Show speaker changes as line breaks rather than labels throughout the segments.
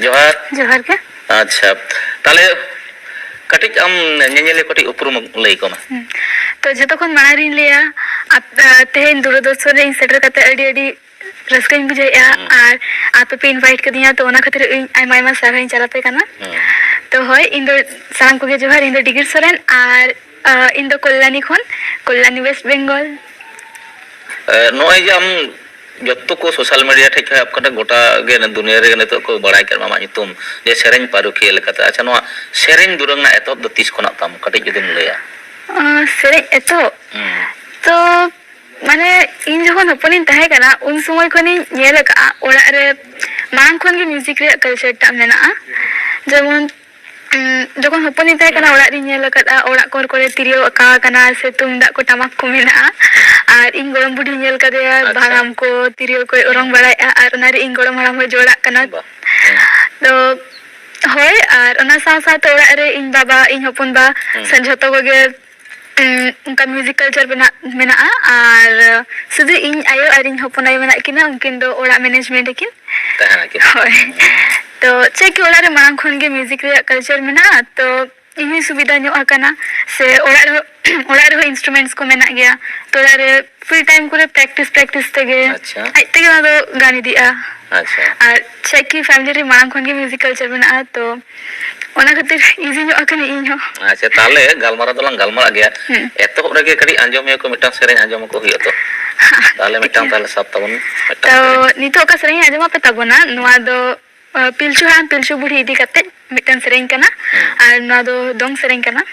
जोहार
जोहार के
अच्छा ताले कटिज आम नेनेले कटिज उपरुम लई को
तो जतो खन मारी लिया तेहेन दूरदर्शन रे सेटर कते अडी अडी रस्काइन बुझाइया और आपे पे इनवाइट कदिया तो ओना खातिर आयमा आयमा साराइन चलापे कना तो होय इन दो साम को जोहार इन दो डिगिर सोरेन और इन दो कल्याणी वेस्ट बंगाल
नोय जे आम जत्तो को सोशल मीडिया ठेक है आपका गोटा गे दुनिया रे ने तो को बड़ाई कर मामा तुम जे सेरेन पारुखिए लेकाते अच्छा नो सेरेन दुरंग ना एतो द 30 खना ताम कटिज जुदिम लया
सेरेन एतो तो माने इन जखन हपनिन तहे कना उन समय खनि नेल का ओरा रे मांग खन के म्यूजिक रे कल्चर टा मेना जेमन जखन हपनिन तहे कना ओरा रि नेल का ओरा कोर कोरे तिरियो का कना से तुमदा को टमाक को मेना और इन गरम बुढ़ी नेल का दे भांगम को तिरियो को ओरंग बड़ाय और ओना रे इन गरम हराम हो जोड़ा कना तो होय और ओना सा सा तो ओरा रे इन बाबा इन हपन बा संझतो को गे उनका म्यूजिक कल्चर मेना और सुधु इन आयो और इन हपन आयो मेना किना उनकिन दो ओड़ा मैनेजमेंट किन तो चेक ओड़ा रे मांग खन के म्यूजिक रे कल्चर मेना तो इन सुविधा नो आकना से ओड़ा रे इंस्ट्रूमेंट्स को मेना गया तो ओड़ा रे फ्री टाइम को प्रैक्टिस तेगे आई तेगे ना तो गानी दिया अच्छा और चेक की फैमिली रे मांग खन के म्यूजिक कल्चर मेना तो ओना खातिर इजी नो आकने इन हो
अच्छा ताले गालमारा दलांग गालमारा गया एतो रेगे कडी आंजोम को मिटांग सेरेन आंजोम को हुयो तो ताले मिटांग ताले सब तबन
तो नितो का सेरेन आंजोम पे तबना नोआ दो पिलचु हान पिलचु बुढ़ी इदी कते मिटांग सेरेन कना और नोआ दो दोंग सेरेन कना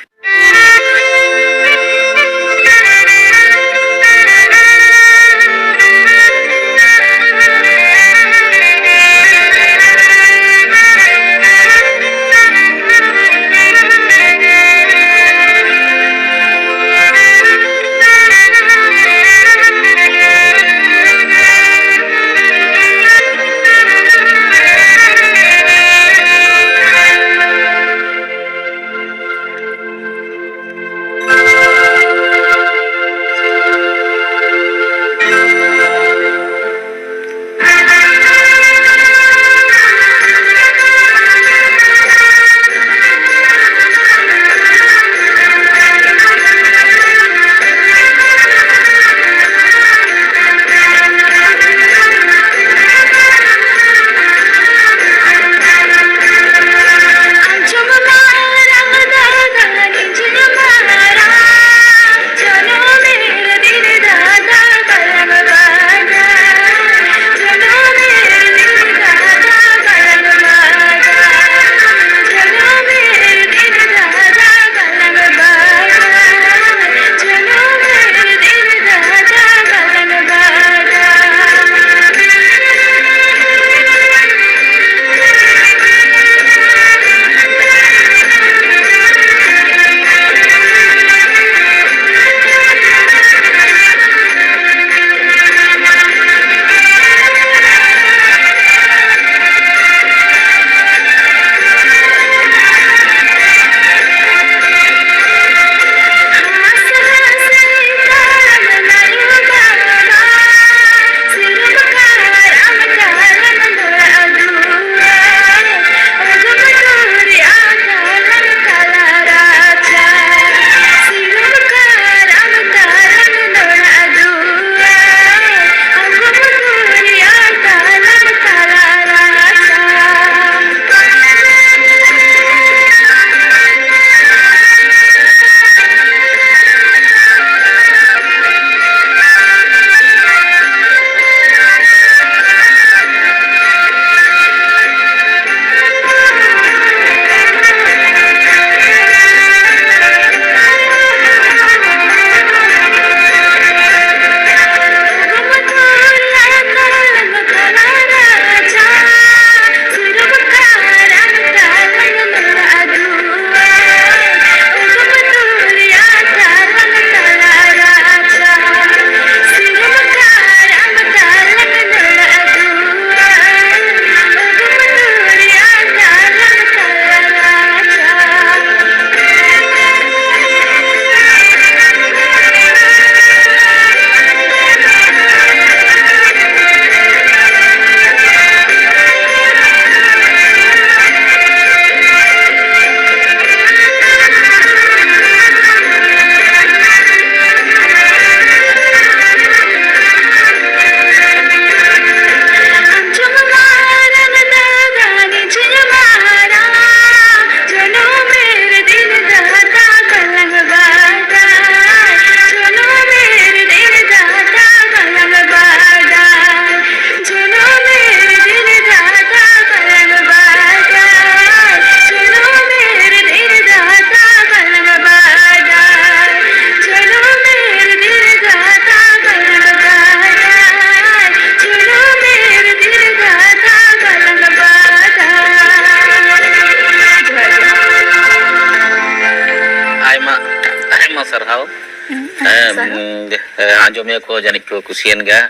ᱟᱸᱡᱚᱢᱤᱭᱟᱹ ᱠᱚ ᱡᱟᱹᱱᱤᱡ ᱠᱚ ᱠᱩᱥᱤᱭᱮᱱ ᱜᱮᱭᱟ,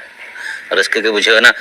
ᱨᱟᱹᱥᱠᱟᱹ ᱜᱮ ᱵᱩᱡᱷᱟᱹᱣ ᱮᱱᱟ।